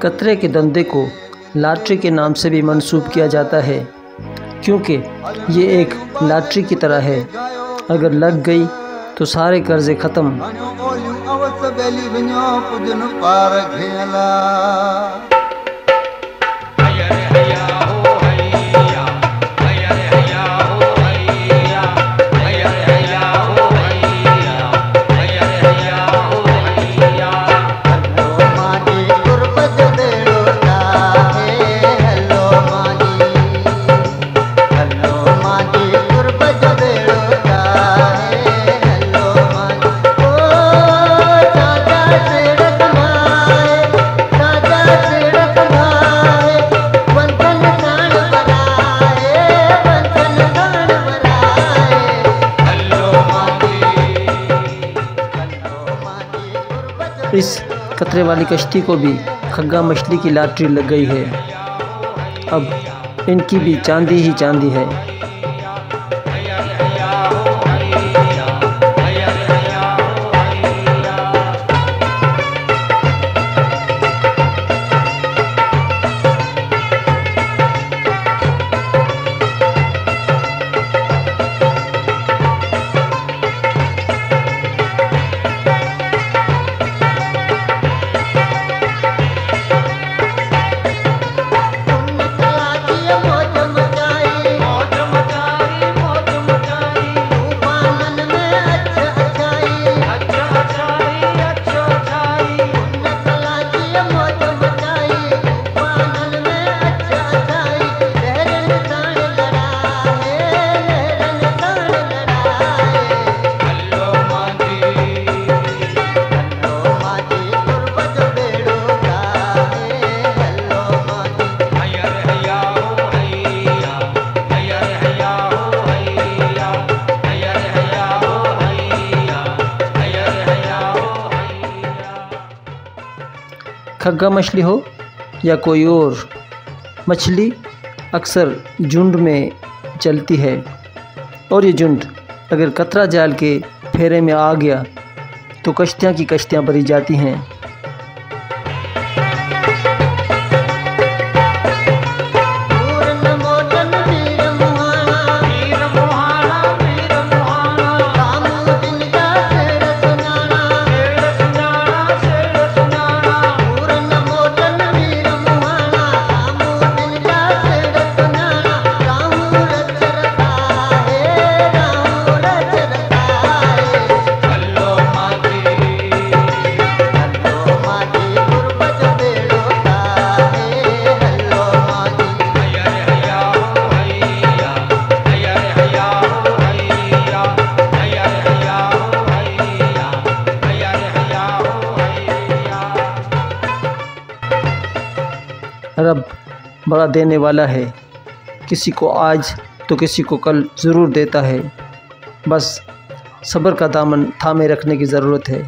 कतरे के धंधे को लॉटरी के नाम से भी मंसूब किया जाता है, क्योंकि ये एक लॉटरी की तरह है। अगर लग गई तो सारे कर्जे ख़त्म। इस कतरे वाली कश्ती को भी खग्गा मछली की लॉटरी लग गई है। अब इनकी भी चांदी ही चांदी है। खग्गा मछली हो या कोई और मछली अक्सर झुंड में चलती है, और ये झुंड अगर कतरा जाल के फेरे में आ गया तो कश्तियाँ की कश्तियाँ भरी जाती हैं। रब बड़ा देने वाला है, किसी को आज तो किसी को कल ज़रूर देता है। बस सब्र का दामन थामे रखने की ज़रूरत है।